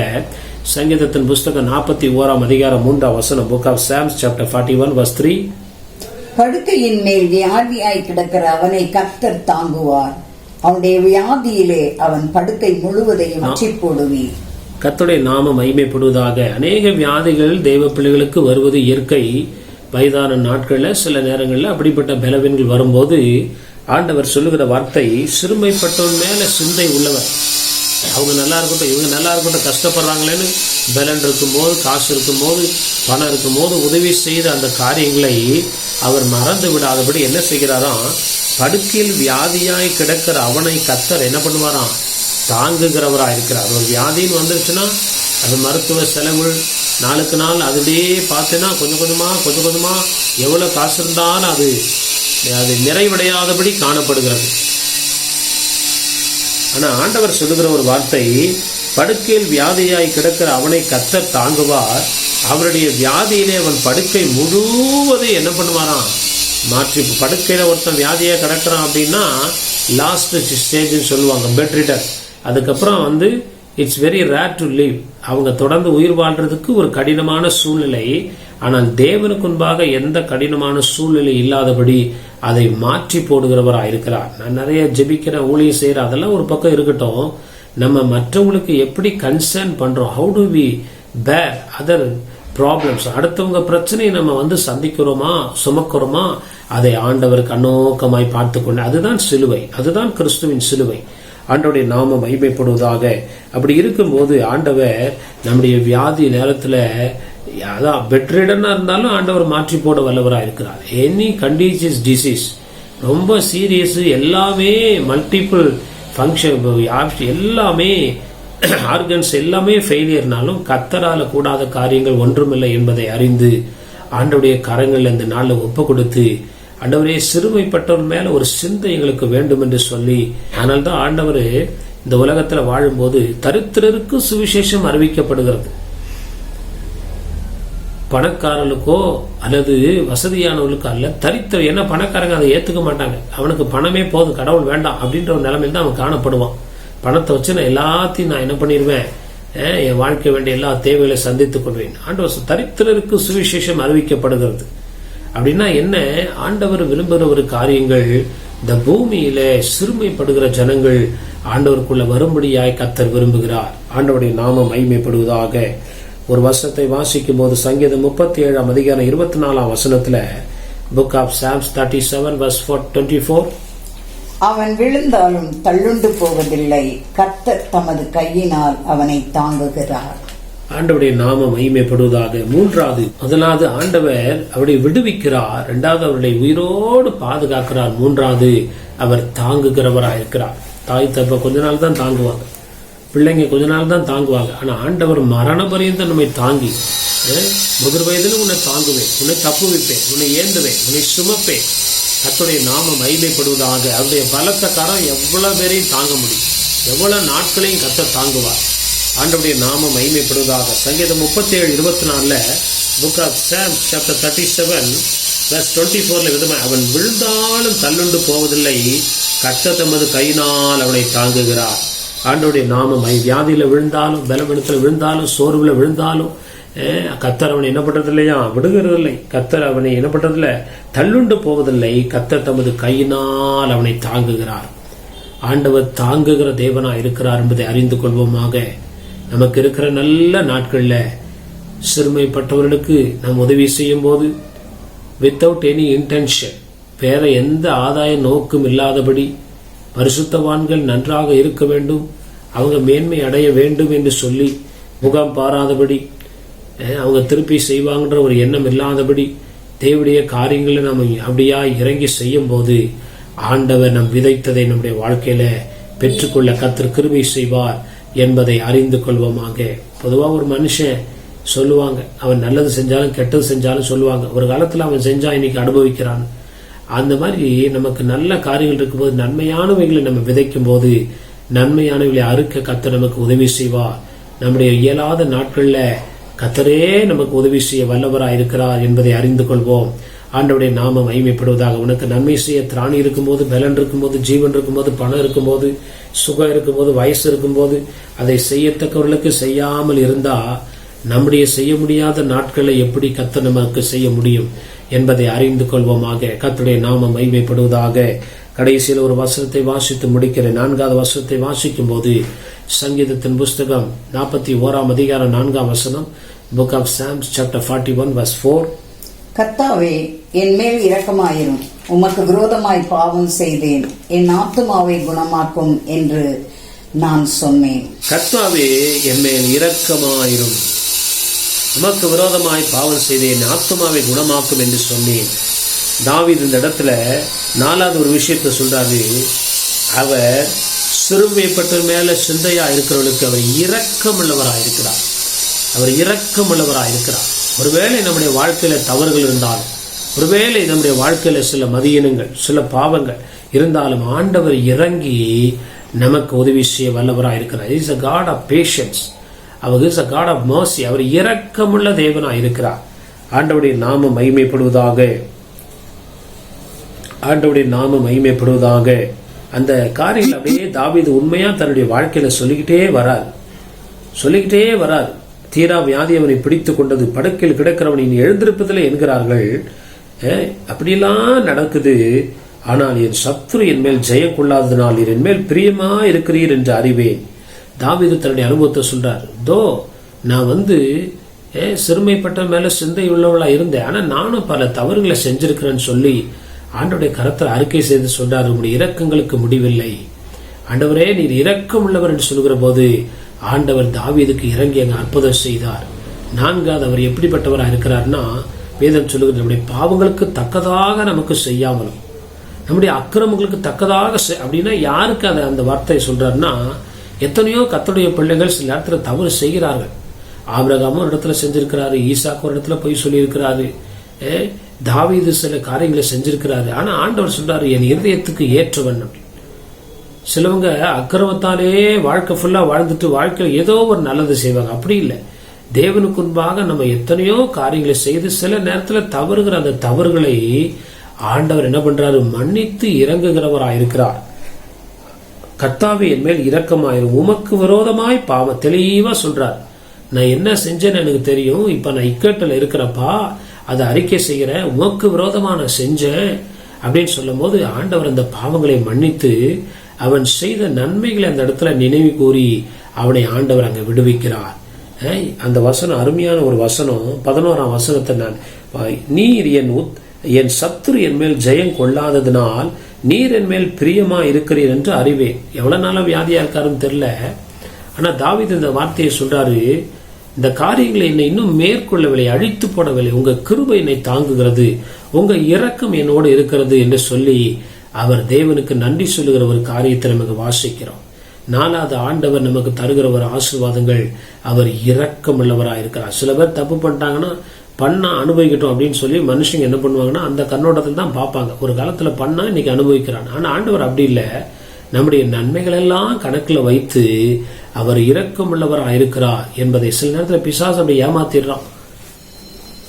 சங்கீதத்தின் புஸ்தகம் 41ஆம் அதிகாரம் 3ஆம் வசனம், புக் ஆஃப் சாம்ஸ் சாப்டர் 41:3, படுக்கையின் மேல் வியாதியாய் கிடக்கிற அவனை கர்த்தர் தாங்குவார், அவனுடைய வியாதியிலே அவன் படுக்கை முழுவதையும் மாற்றி போடுவீர். கர்த்தருடைய நாமம் மகிமைப்படுவதாக. அநேக வியாதிகள் தெய்வ பிள்ளைகளுக்கு வருவது இயற்கை. வயதான நாட்களில் சில நேரங்களில் அப்படிப்பட்ட பலவீனங்கள் வரும்போது ஆண்டவர் சொல்லுகிற வார்த்தை, சிறுமைப்பட்டவன் மேல சிந்தை உள்ளவர். அவங்க நல்லா இருக்கட்டும், இவங்க நல்லா இருக்கட்டும், கஷ்டப்படுறாங்களேன்னு பலன் இருக்கும்போது, காசு இருக்கும்போது, பணம் இருக்கும்போது உதவி செய்த அந்த காரியங்களை அவர் மறந்து விடாதபடி என்ன செய்கிறாராம், படுக்கையில் வியாதியாய் கிடக்கிற அவனை கர்த்தர் என்ன பண்ணுவாராம், தாங்குகிறவராக இருக்கிறார். ஒரு வியாதின்னு வந்துருச்சுன்னா அது மருத்துவ செலவு நாளுக்கு நாள் அதுலேயே பார்த்தேன்னா கொஞ்சம் கொஞ்சமா எவ்வளோ காசு இருந்தாலும் அது நிறைவடையாதபடி காணப்படுகிறது. ஆனா ஆண்டவர் சொல்லுகிற ஒரு வார்த்தை, படுக்கையில் வியாதியாய் கிடக்கிற அவனை கர்த்தர் தாங்குவார், அவருடைய வியாதியிலே அவன் படுக்கை முழுவதை என்ன பண்ணுவாராம், மாற்றி. படுக்கையில ஒருத்தன் வியாதியா கிடக்கிறான் அப்படின்னா லாஸ்ட் ஸ்டேஜ்னு சொல்லுவாங்க, பெட் ரிட்டர். அதுக்கப்புறம் it's very rare to live. அவங்க தொடர்ந்து உயிர் வாழ்றதுக்கு ஒரு கடினமான சூழ்நிலை. ஆனால் தேவனுக்கு முன்பாக எந்த கடினமான சூழ்நிலை இல்லாதபடி அதை மாற்றி போடுகிறவராக இருக்கிறார். நான் நிறைய ஜெபிக்கிற ஊழியம் செய்யற அதெல்லாம் ஒரு பக்கம் இருக்கட்டும், நம்ம மற்றவங்களுக்கு எப்படி கன்சர்ன் பண்றோம், ஹவு டு வி பேர் அதர் ப்ராப்ளம்ஸ், அடுத்தவங்க பிரச்சனையை நம்ம சந்திக்கிறோமா, சுமக்கிறோமா, அதை ஆண்டவர் கண்ணோக்கமாய் பார்த்து கொண்டு, அதுதான் சிலுவை, அதுதான் கிறிஸ்துவின் சிலுவை. ஆண்டவருடைய நாமம் மகிமைப்படுவதாக. அப்படி இருக்கும்போது ஆண்டவர் நம்முடைய வியாதி நேரத்துல அதான் பெட்ரிடனா இருந்தாலும் ஆண்டவர் மாற்றி போட வல்லவராக இருக்கிறார். எனி கண்டிஜியஸ் டிசீஸ், ரொம்ப சீரியஸ், எல்லாமே மல்டிபிள் ஃபங்க்ஷன், எல்லாமே ஆர்கன்ஸ் எல்லாமே ஃபெயிலியர்னாலும் கர்த்தரால கூடாத காரியங்கள் ஒன்றுமில்லை என்பதை அறிந்து ஆண்டவருடைய கரங்கள் இந்த நாளில் ஒப்பு கொடுத்து, ஆண்டவரே சிறுமைப்பட்டவர் மேல ஒரு சிந்தை எங்களுக்கு வேண்டும் என்று சொல்லி, ஆனால் தான் ஆண்டவர் இந்த உலகத்துல வாழும்போது தரித்திரருக்கு சுவிசேஷம் அறிவிக்கப்படுகிறது. பணக்காரர்களுக்கோ அல்லது வசதியானவர்களுக்கோ அல்ல, தரித்திர. ஏன்னா பணக்காரங்க அதை ஏத்துக்க மாட்டாங்க. அவனுக்கு பணமே போதும், கடவுள் வேண்டாம் அப்படின்ற ஒரு நிலைமையில் தான் அவன் காணப்படுவான். பணத்தை வச்சு நான் எல்லாத்தையும் நான் என்ன பண்ணிடுவேன், என் வாழ்க்கை வேண்டிய எல்லா தேவைகளை சந்தித்துக் கொள்வேன். ஆண்டவர் தரித்திரருக்கு சுவிசேஷம் அறிவிக்கப்படுகிறது. அப்படின்னா என்ன, ஆண்டவர் விரும்புகிற ஒரு காரியங்கள், இந்த பூமியில சிறுமைப்படுகிற ஜனங்கள் ஆண்டவருக்குள்ள வரும்படியாய் கர்த்தர் விரும்புகிறார். ஆண்டவருடைய நாமம் மகிமைப்படுவதாக. ஒரு வசனத்தை வாசிக்கும் போது சங்கீதம் 37 அதிகாரம் 24 வசனத்துல, புக் ஆஃப் சாம்ஸ் 37 verse 24, அவன் விழுந்தாலும் தள்ளுண்டு போவதில்லை, கர்த்தர் தமது கையினால் அவனை தாங்குகிறார். ஆண்டவருடைய நாமம் மகிமைப்படுவதாக. முதலாவது ஆண்டவர் அவரை விடுவிக்கிறார், இரண்டாவது அவருடைய உயிரோடு பாதுகாக்கிறார், மூன்றாவது அவர் தாங்குகிறவராக இருக்கிறார். தாய் தப்ப கொஞ்ச நாள் தான் தாங்குவாங்க, பிள்ளைங்க கொஞ்ச நாள் தான் தாங்குவாங்க. ஆனா ஆண்டவர் மரண பரியந்தம் நம்மை தாங்கி, முதிர் வயதிலும் உன்னை தாங்குவேன், உன்னை தப்புவிப்பேன், உன்னை ஏந்துவேன், உன்னை சுமப்பேன். கர்த்தருடைய நாமம் மகிமைப்படுவதாக. அவருடைய பலத்த கரம் எவ்வளவு பேரையும் தாங்க முடியும், எவ்வளவு நாட்களையும் கர்த்தர் தாங்குவார். ஆண்டவருடைய நாமம் மகிமைப்படுவதாக. சங்கீதம் 37:24 book of Psalms chapter 37 verse 24 விதமாக, அவன் விழுந்தாலும் தள்ளுண்டு போவதில்லை, கர்த்தர் தமது கையினால் அவனை தாங்குகிறார். ஆண்டவருடைய நாமம் வியாதியில விழுந்தாலும், பலவீனத்தில் விழுந்தாலும், சோர்வுல விழுந்தாலும் கர்த்தர் அவனை என்ன பண்றதில்லையா, விடுகிறதில்லை. கர்த்தர் அவனை என்ன பண்றதில்லை, தள்ளுண்டு போவதில்லை. கர்த்தர் தமது கையினால் அவனை தாங்குகிறார். ஆண்டவர் தாங்குகிற தேவனா இருக்கிறார் என்பதை அறிந்து கொள்வோமாக. நமக்கு இருக்கிற நல்ல நாட்கள்ல சிறுமைப்பட்டவர்களுக்கு நாம் உதவி செய்யும் போது வித்தவுட் எனி இன்டென்ஷன், வேற எந்த ஆதாய நோக்கும் இல்லாதபடி, பரிசுத்தவான்கள் நன்றாக இருக்க வேண்டும், அவங்க மேன்மை அடைய வேண்டும் என்று சொல்லி முகம் பாராதபடி, அவங்க திருப்பி செய்வாங்கன்ற ஒரு எண்ணம் இல்லாதபடி தேவனுடைய காரியங்களை நம்ம அப்படியா இறங்கி செய்யும் போது ஆண்டவர் நம் விதைத்ததை நம்முடைய வாழ்க்கையில பெற்றுக்கொள்ள கர்த்தர் கிருபை செய்வார் என்பதை அறிந்து கொள்வோமாக. பொதுவாக ஒரு மனுஷன் சொல்லுவாங்க, அவன் நல்லது செஞ்சாலும் கெட்டது செஞ்சாலும் சொல்லுவாங்க, ஒரு காலத்துல அவன் செஞ்சா இன்னைக்கு அனுபவிக்கிறான். அந்த மாதிரி நமக்கு நல்ல காரியங்கள் இருக்கும்போது, நன்மையானவைகளை நம்ம விதைக்கும் போது நன்மையானவைகளை அறுக்க கர்த்தர் நமக்கு உதவி செய்வார். நம்முடைய இயலாத நாட்கள்ல கர்த்தரே நமக்கு உதவி செய்ய வல்லவராய் இருக்கிறார் என்பதை அறிந்து கொள்வோம். ஆண்டவருடைய நாமம் மகிமைப்படுவதாக. உனக்கு நன்மை செய்ய திராணி இருக்கும்போது, பலன் இருக்கும்போது, ஜீவன் இருக்கும்போது, பணம் இருக்கும்போது, சுகம் இருக்கும்போது, வயசு இருக்கும்போது, அதை செய்யத்தக்கவர்களுக்கு செய்யாமல் இருந்தா நம்முடைய செய்ய முடியாத நாட்களை எப்படி கர்த்தர் நமக்கு செய்ய முடியும் என்பதை அறிந்து கொள்வோமாக. கர்த்தருடைய நாமம் மகிமைப்படுவதாக. கடைசியில் ஒரு வசனத்தை வாசித்து முடிக்கிறேன். 4வது வசனத்தை வாசிக்கும் போது சங்கீதத்தின் புஸ்தகம் 41 அதிகாரம் 4 வசனம், book of Psalms chapter 41 verse 4, கர்த்தாவே என் மேல் இரக்கமாயிரும், உமக்கு விரோதமாய் பாவம் செய்தேன், என் ஆத்துமாவை குணமாக்கும் என்று நான் சொன்னேன். கர்த்தாவே என் மேல் இரக்கமாயிரும், உமக்கு விரோதமாய் பாவம் செய்தேன், ஆத்துமாவை குணமாக்கும் என்று சொன்னேன். தாவீது இந்த இடத்துல 4வது ஒரு விஷயத்தை சொல்றாரு. அவர் சிறுமைப்பட்ட மேல சிந்தையா இருக்கிறவர்களுக்கு அவர் இரக்கமுள்ளவராக இருக்கிறார். அவர் இரக்கமுள்ளவராக இருக்கிறார். ஒருவேளை நம்முடைய வாழ்க்கையில தவறுகள் இருந்தாலும், ஒருவேளை நம்முடைய வாழ்க்கையில சில மதியினங்கள், சில பாவங்கள் இருந்தாலும் ஆண்டவர் இறங்கி நமக்கு உதவி செய்ய வல்லவராக இருக்கிறார். Is a God of patience. அவர் is a God of mercy. அவர் இரக்கமுள்ள தேவனாக இருக்கிறார். ஆண்டவருடைய நாமம் மகிமைப்படுவதாக. ஆண்டவருடைய நாமம் மகிமைப்படுவதாக. அந்த காரியங்கள் அப்படியே தாவீது உண்மையா தன்னுடைய வாழ்க்கையில சொல்லிக்கிட்டே வரார். சொல்லிக்கிட்டே வரார். தீரா வியாதி அவனை பிடித்து கொண்டது, படுக்கையில் கிடக்கிறவன் இனி எழுந்திருப்பதில்லை என்கிறார்கள். அப்படியெல்லாம் நடக்குது. ஆனால் என் சத்துரு என் மேல் ஜெயம் கொள்ளாததினால் என் மேல் பிரியமா இருக்கிறீர் என்று அறிவேன். தாவீது தன்னுடைய அனுபவத்தை சொல்றார். நான் சிறுமைப்பட்ட மேல சிந்தை உள்ளவளா இருந்தேன், ஆனா நானும் பல தவறுகளை செஞ்சிருக்கிறேன்னு சொல்லி ஆண்டவருடைய கரத்தில் அறிக்கை செய்து சொல்றார். உங்களுடைய இரக்கங்களுக்கு முடிவில்லை ஆண்டவரே, நீர் இரக்கம் உள்ளவர் என்று சொல்கிற போது ஆண்டவர் தாவீதுக்கு இறங்கி அங்க அற்புதம் செய்தார். நான்காவது, அவர் எப்படிப்பட்டவராக இருக்கிறார்னா, வேதம் சொல்லுகிற நம்முடைய பாவங்களுக்கு தக்கதாக நமக்கு செய்யாமலும் நம்முடைய அக்கிரமங்களுக்கு தக்கதாக அப்படின்னா யாருக்கு அந்த வார்த்தையை சொல்றாருன்னா, எத்தனையோ கர்த்தருடைய பிள்ளைகள் சில இடத்துல தவறு செய்கிறார்கள். ஆபிரகாமும் ஒரு இடத்துல செஞ்சிருக்கிறாரு, ஈசாக்கு ஒரு இடத்துல போய் சொல்லியிருக்கிறாரு, தாவீது சில காரியங்களை செஞ்சிருக்கிறாரு. ஆனா ஆண்டவர் சொல்றாரு, என் இருதயத்துக்கு ஏற்றவன். சிலவங்க அக்கிரமத்தாலே வாழ்க்கை ஃபுல்லா வாழ்ந்துட்டு வாழ்க்கையில் ஏதோ ஒரு நல்லது செய்வாங்க. அப்படி இல்லை. தேவனுக்கு முன்பாக நம்ம எத்தனையோ காரியங்களை செய்து சில நேரத்தில் தவறுகிற அந்த தவறுகளை ஆண்டவர் என்ன பண்றாரு, மன்னித்து இறங்குகிறவராயிருக்கிறார். கர்த்தாவே என் மேல் இரக்கமாயிரும், உமக்கு விரோதமாய் பாவம் தெளிவா சொல்றார். நான் என்ன செஞ்சேன்னு எனக்கு தெரியும், இப்ப நான் இக்கட்டில் இருக்கிறப்பா அதை அறிக்கை செய்கிறேன், உமக்கு விரோதமா நான் செஞ்சேன் அப்படின்னு சொல்லும் போது ஆண்டவர் அந்த பாவங்களை மன்னித்து அவன் செய்த நன்மைகளை அந்த இடத்துல நினைவு கூறி அவனை ஆண்டவர் அங்க விடுவிக்கிறார். அந்த வசனம் அருமையான ஒரு வசனம். 11ஆம் வசனத்தை நான், நீர் என் சத்துரு என் மேல் ஜெயம் கொள்ளாததினால் நீர் என் மேல் பிரியமா இருக்கிறீர் என்று அறிவேன். எவ்வளவு நாளா வியாதியா இருக்காருன்னு தெரியல. ஆனா தாவீது இந்த வார்த்தையை சொல்றாரு, இந்த காரியங்களை என்னை இன்னும் மேற்கொள்ளவில்லை, அழித்து போடவில்லை, உங்க கிருபை என்னை தாங்குகிறது, உங்க இரக்கம் என்னோடு இருக்கிறது என்று சொல்லி அவர் தேவனுக்கு நன்றி சொல்லுகிற ஒரு காரியத்தை நமக்கு வாசிக்கிறோம். 4வது, ஆண்டவர் நமக்கு தருகிற ஒரு ஆசீர்வாதங்கள், அவர் இரக்கம் உள்ளவராக இருக்கிறார். சில பேர் தப்பு பண்ணிட்டாங்கன்னா பண்ணா அனுபவிக்கட்டும் அப்படின்னு சொல்லி மனுஷங்க என்ன பண்ணுவாங்கன்னா அந்த கண்ணோட்டத்தில் தான் பார்ப்பாங்க. ஒரு காலத்துல பண்ணா இன்னைக்கு அனுபவிக்கிறான். ஆனா ஆண்டவர் அப்படி இல்லை. நம்முடைய நன்மைகள் எல்லாம் கணக்குல வைத்து அவர் இரக்கம் உள்ளவராக இருக்கிறார் என்பதை சில நேரத்தில் பிசாசு அப்படி ஏமாத்திடுறான்.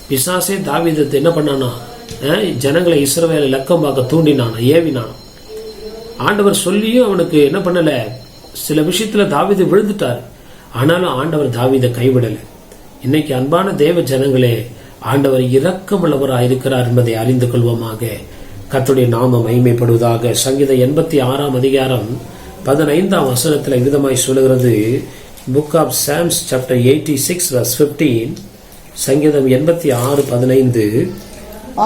பிசாசே தாவீதை என்ன பண்ணானா, ஜனங்களை இஸ்ரவேலை லக்கம் பார்க்க தூண்டினான், ஏவினான். ஆண்டவர் சொல்லியும் அவனுக்கு என்ன பண்ணல, சில விஷயத்துல தாவீது விழுந்துட்டார். ஆனாலும் ஆண்டவர் தாவீதை கைவிடல. இன்னைக்கு அன்பான தேவ ஜனங்களே, ஆண்டவர் இரக்கம் உள்ளவராக இருக்கிறார் என்பதை அறிந்து கொள்வோமாக. கர்த்தருடைய நாமம் மகிமைப்படுவதாக. சங்கீதம் 86ஆம் அதிகாரம் 15ஆம் வசனத்துல விதமாய் சொல்லுகிறது. Book of Psalms chapter 86 verse 15. சங்கீதம் 86:15.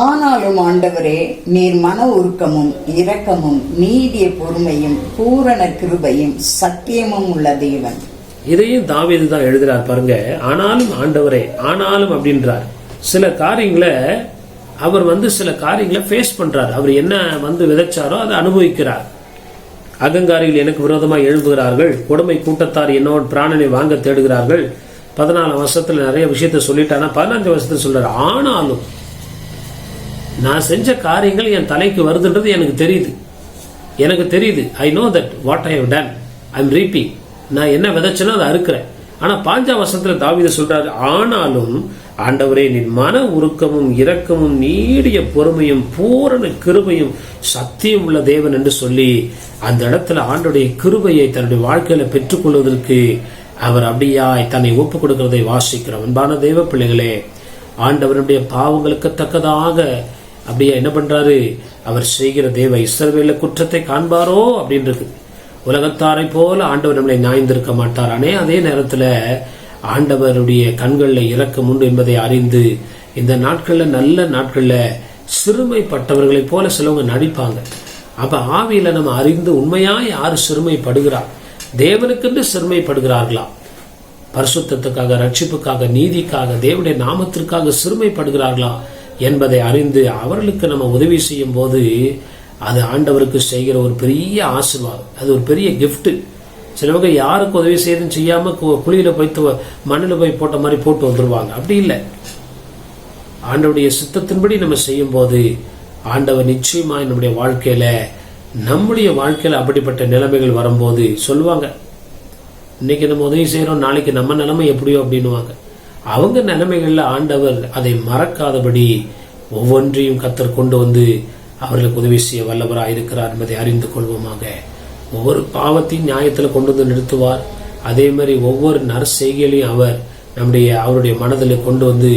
ஆனாலும் ஆண்டவரே, நீர் மன உருக்கமும் இரக்கமும் நீடிய பொறுமையும் பூரண கிருபையும் சத்தியமும் உள்ள தேவன். இதையும் தாவீது தான் எழுதுறார் பாருங்க. ஆனாலும் ஆண்டவரே, ஆனாலும் அப்படின்றார். சில காரியங்களை அவர் சில காரியங்களை ஃபேஸ் பண்றார். அவர் என்ன விதைச்சாரோ அதை அனுபவிக்கிறார். அகங்காரிகள் எனக்கு விரோதமாக எழும்புகிறார்கள், கொடுமை கூட்டத்தார் என்னோட பிராணனை வாங்க தேடுகிறார்கள். 14 வருஷத்துல நிறைய விஷயத்த சொல்லிட்டானா 15 வருஷத்துல சொல்றாரு, ஆனாலும் நான் செஞ்ச காரியங்கள் என் தலைக்கு வருதுன்றது எனக்கு தெரியுது. I know that what I have done, I am reaping. நான் என்ன விதைச்சனோ அதை அறுக்கிறேன். ஆனா 5ஆம் வருஷத்துல தாவீது சொல்றாரு, ஆனாலும் ஆண்டவரே, நீ மன உருக்கமும் இரக்கமும் நீடிய பொறுமையும் பூரண கிருபையும் சத்தியம் உள்ள தேவன் என்று சொல்லி அந்த இடத்துல ஆண்டவருடைய கிருபையை தன்னுடைய வாழ்க்கையில பெற்றுக்கொள்வதற்கு அவர் அப்படியாய் தன்னை ஒப்புக் கொடுக்கிறதை வாசிக்கிறோம். அன்பான தேவ பிள்ளைகளே, ஆண்டவருடைய பாவங்களுக்கு தக்கதாக அப்படியே என்ன பண்றாரு, அவர் செய்கிற தேவ இஸ்ரவேல குற்றத்தை காண்பாரோ அப்படின்றது. உலகத்தாரை போல ஆண்டவர் நம்மளை நியாயந்திருக்க மாட்டார். அதே நேரத்துல ஆண்டவருடைய கண்களில் இரக்கம் உண்டு என்பதை அறிந்து இந்த நாட்கள்ல நல்ல நாட்கள்ல சிறுமைப்பட்டவர்களை போல சிலவங்க நடிப்பாங்க. அப்ப ஆவியில நம்ம அறிந்து உண்மையா யாரு சிறுமைப்படுகிறார், தேவனுக்கென்று சிறுமைப்படுகிறார்களா, பரிசுத்தத்துக்காக, ரட்சிப்புக்காக, நீதிக்காக, தேவனுடைய நாமத்திற்காக சிறுமைப்படுகிறார்களா என்பதை அறிந்து அவர்களுக்கு நம்ம உதவி செய்யும் போது அது ஆண்டவருக்கு செய்கிற ஒரு பெரிய ஆசீர்வாதம், அது ஒரு பெரிய கிஃப்ட். சிலவங்க யாருக்கு உதவி செய்யறதுன்னு செய்யாம குழியில போய் மண்ணில் போய் போட்ட மாதிரி போட்டு வந்துருவாங்க. அப்படி இல்லை. ஆண்டவருடைய சித்தத்தின்படி நம்ம செய்யும் போது ஆண்டவர் நிச்சயமா நம்முடைய வாழ்க்கையில அப்படிப்பட்ட நிலைமைகள் வரும்போது சொல்லுவாங்க, இன்னைக்கு நம்ம உதவி செய்யறோம், நாளைக்கு நம்ம நிலைமை எப்படியோ அப்படின்னுவாங்க. அவங்க நிலைமைகள்ல ஆண்டவர் அதை மறக்காதபடி ஒவ்வொன்றையும் கர்த்தர் கொண்டு வந்து அவர்களுக்கு உதவி செய்ய வல்லவராக இருக்கிறார் என்பதை அறிந்து கொள்வோமாக. ஒவ்வொரு பாவத்தையும் நியாயத்துல கொண்டு வந்து நிறுத்துவார். அதே மாதிரி ஒவ்வொரு நற்செய்கையிலையும் அவருடைய மனதில் கொண்டு வந்து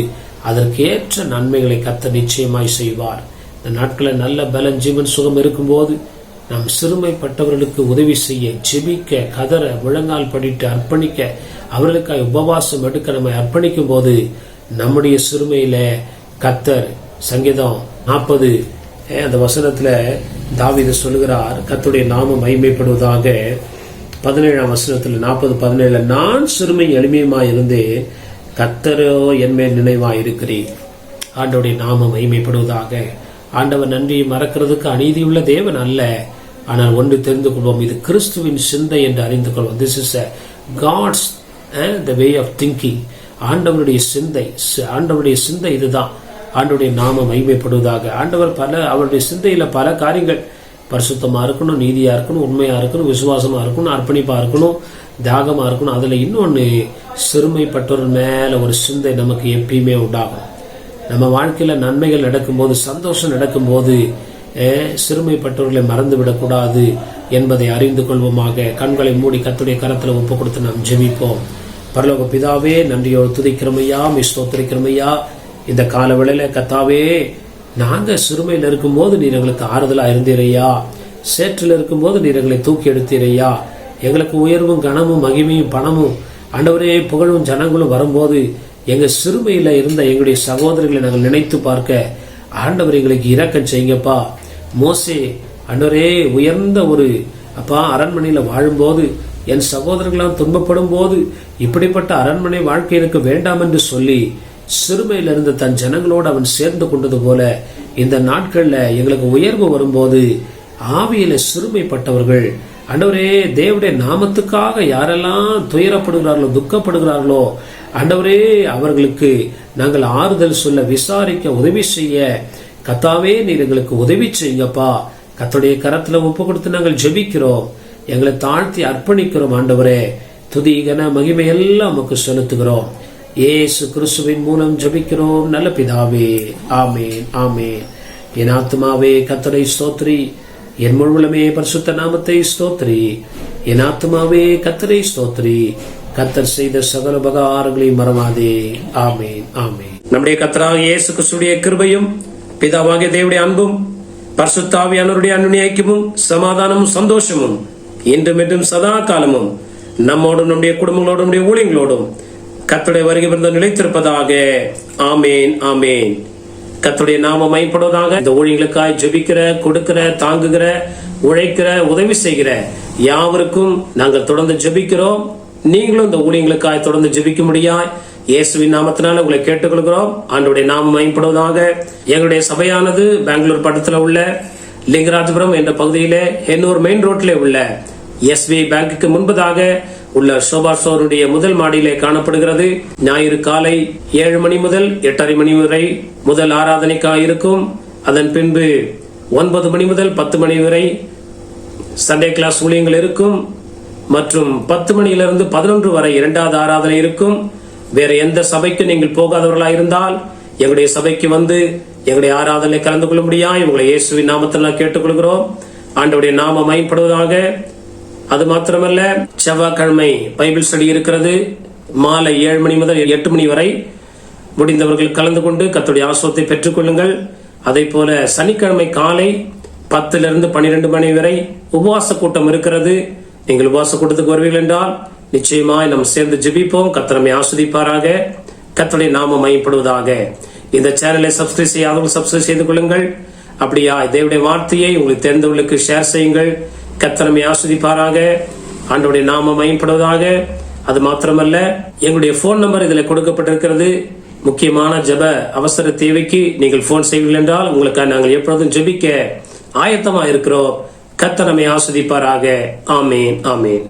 அதற்கு ஏற்ற நன்மைகளை கர்த்தர் நிச்சயமாய் செய்வார். இந்த நாட்களில் நல்ல பலன் ஜீவன் சுகம் இருக்கும்போது நாம் சிறுமைப்பட்டவர்களுக்கு உதவி செய்ய, ஜெபிக்க, கதற, முழங்கால் படிட்டு அர்ப்பணிக்க, அவர்களுக்காக உபவாசம் எடுக்க நம்ம அர்ப்பணிக்கும் போது நம்முடைய சிறுமையில கர்த்தர் சங்கீதம் 40 அந்த வசனத்துல தாவீது சொல்லுகிறார், கர்த்தருடைய நாமம் மகிமைப்படுவதாக. 17ஆம் வசனத்துல 40:17 நான் சிறுமை எளிமையுமாய் இருந்தேன், கர்த்தரோ என் மேல் நினைவாய் இருக்கிறேன். ஆண்டவருடைய நாமம் மகிமைப்படுவதாக. ஆண்டவர் நன்றியை மறக்கிறதுக்கு அநீதியுள்ள தேவன் அல்ல. ஆனால் ஒன்று தெரிந்து கொள்வோம், இது கிறிஸ்துவின் சிந்தை என்று அறிந்து கொள்வோம். This is God's the way of thinking. ஆண்டவருடைய சிந்தை இதுதான். ஆண்டவருடைய நாமம் மகிமைப்படுவதாக. அவருடைய சிந்தையில பல காரியங்கள், பரிசுத்தமா இருக்கணும், நீதியா இருக்கணும், உண்மையா இருக்கணும், விசுவாசமா இருக்கணும், அர்ப்பணிப்பா இருக்கணும், தியாகமா இருக்கணும். அதுல இன்னொன்னு, சிறுமைப்பட்டவர் மேல ஒரு சிந்தை நமக்கு எப்பயுமே உண்டாகும். நம்ம வாழ்க்கையில நன்மைகள் நடக்கும்போது, சந்தோஷம் நடக்கும்போது சிறுமைப்பட்டவர்களை மறந்து விடக்கூடாது என்பதை அறிந்து கொள்வோமாக. கண்களை மூடி கர்த்தருடைய கரத்துல ஒப்பு கொடுத்து நாம் ஜெபிப்போம். பரலோக பிதாவே, நன்றியோடு துதிக்கிறமையா, ஸ்தோத்திரிக்கிறமையா. இந்த கால வேளையில கர்த்தாவே, நாங்க சிறுமையில் இருக்கும்போது நீர் எங்களுக்கு ஆறுதலா இருந்தீரையா, சேற்றில் இருக்கும்போது நீர் எங்களை தூக்கி எடுத்தீரையா. எங்களுக்கு உயர்வும் கனமும் மகிமையும் பணமும் ஆண்டவரே புகழும் ஜனங்களும் வரும்போது எங்க சிறுமையில இருந்த எங்களுடைய சகோதரர்களை நாங்கள் நினைத்து பார்க்க ஆண்டவர் எங்களுக்கு இரக்கம் செய்யுங்கப்பா. மோசே ஆண்டவரே உயர்ந்த ஒரு அரண்மனையில வாழும்போது என் சகோதரர்களாம் துன்பப்படும் போது இப்படிப்பட்ட அரண்மனை வாழ்க்கை எனக்கு வேண்டாம் என்று சொல்லி சிறுமையில இருந்த தன் ஜனங்களோடு அவன் சேர்ந்து கொண்டது போல இந்த நாட்கள்ல எங்களுக்கு உயர்வு வரும்போது ஆவியில சிறுமைப்பட்டவர்கள் ஆண்டவரே தேவனுடைய நாமத்துக்காக யாரெல்லாம் துயரப்படுகிறார்களோ, துக்கப்படுகிறார்களோ, ஆண்டவரே அவர்களுக்கு நாங்கள் ஆறுதல் சொல்ல, விசாரிக்க, உதவி செய்ய கர்த்தாவே நீர் எங்களுக்கு உதவி செய்யுங்கப்பா. கர்த்தருடைய கரத்துல ஒப்பு கொடுத்து நாங்கள் ஜெபிக்கிறோம், எங்களை தாழ்த்தி அர்ப்பணிக்கிறோம். ஆண்டவரே துதி கன மகிமை எல்லாம் நமக்கு செலுத்துகிறோம். இயேசு கிறிஸ்துவின் மூலம் ஜெபிக்கிறோம் நல்ல பிதாவே, ஆமேன், ஆமேன். என் ஆத்துமாவே கர்த்தரை ஸ்தோத்திரி, என் முழுவலுமே பரிசுத்த நாமத்தை ஸ்தோத்திரி. என் ஆத்துமாவே கர்த்தரை ஸ்தோத்திரி, கர்த்தர் செய்த சகல உபகாரங்களை மறவாதே. ஆமேன், ஆமேன். நம்முடைய கர்த்தராகிய இயேசு கிறிஸ்துவின் கிருபையும் பிதாவாகிய தேவனுடைய அன்பும் பரிசுத்த ஆவியானவருடைய அன்பின் ஐக்கியமும் சமாதானமும் சந்தோஷமும் இன்றும் என்றும் சதா காலமும் நம்மோடும், நம்முடைய குடும்பங்களோடும், நம்முடைய ஊழியங்களோடும் கர்த்தருடைய வருகை வந்து நிலைத்திருப்பதாக. ஆமேன், ஆமேன். கர்த்தருடைய நாமம் மகிமைப்படுவதாக. இந்த ஊழியர்களுக்காய் ஜெபிக்கிற, கொடுக்கிற, தாங்குகிற, உழைக்கிற, உதவி செய்கிற யாவருக்கும் நாங்கள் தொடர்ந்து ஜெபிக்கிறோம். நீங்களும் இந்த ஊழியங்களுக்காய் தொடர்ந்து ஜெபிக்க முடியாய் இயேசுவின் நாமத்தினால உங்களை கேட்டுக்கொள்கிறோம். ஆண்டவருடைய நாமம் மகிமைப்படுவதாக. எங்களுடைய சபையானது பெங்களூர் பட்டத்தில் உள்ள லிங்கராஜபுரம் என்ற பகுதியிலே எண்ணூர் மெயின் ரோட்ல உள்ள SBI பேங்குக்கு முன்பதாக உள்ள சோபா ஸ்டோருடைய முதல் மாடியிலே காணப்படுகிறது. ஞாயிறு காலை 7 மணி முதல் 8:30 மணி வரை முதல் ஆராதனைக்காக இருக்கும். அதன் பின்பு 9 மணி முதல் 10 மணி வரை சண்டே கிளாஸ் ஊழியங்கள் இருக்கும். மற்றும் 10 மணியிலிருந்து 11 வரை இரண்டாவது ஆராதனை இருக்கும். வேற எந்த சபைக்கு நீங்கள் போகாதவர்களா இருந்தால் எங்களுடைய சபைக்கு வந்து எங்களுடைய ஆராதனை கலந்து கொள்ள முடியாது. உங்களை இயேசுவின் நாமத்தில் கேட்டுக்கொள்கிறோம். ஆண்டவருடைய நாமம் மகிமைப்படுவதாக. அது மாத்திரமல்ல, செவ்வாய்க்கிழமை பைபிள் ஸ்டடி இருக்கிறது. மாலை 7 மணி முதல் 8 மணி வரை முடிந்தவர்கள் கலந்து கொண்டு கர்த்தருடைய ஆசீர்வாதத்தை பெற்றுக் கொள்ளுங்கள். அதே போல சனிக்கிழமை காலை 10 to 12 மணி வரை உபவாச கூட்டம் இருக்கிறது. நீங்கள் உபவாச கூட்டத்துக்கு வருவீர்கள் என்றால் நிச்சயமாய் நாம் சேர்ந்து ஜெபிப்போம். கர்த்தர் நம்மை ஆசீர்வதிப்பாராக. கர்த்தருடைய நாமம் மகிமைப்படுவதாக. இந்த சேனலை சப்ஸ்கிரைப் செய்யாதவர்கள் சப்ஸ்கிரைப் செய்து கொள்ளுங்கள். அப்படியா தேவனுடைய வார்த்தையை உங்களுக்கு தெரிந்தவர்களுக்கு ஷேர் செய்யுங்கள். கர்த்தர் நம்மை ஆசீர்வதிப்பாராக. ஆண்டவருடைய நாமம் மகிமைப்படுவதாக. அது மாத்திரமல்ல, எங்களுடைய போன் நம்பர் இதில் கொடுக்கப்பட்டிருக்கிறது. முக்கியமான ஜெப அவசர தேவைக்கு நீங்கள் போன் செய்வீர்கள் என்றால் உங்களுக்கு நாங்கள் எப்பொழுதும் ஜெபிக்க ஆயத்தமா இருக்கிறோம். கர்த்தர் நம்மை ஆசீர்வதிப்பாராக. ஆமேன், ஆமேன்.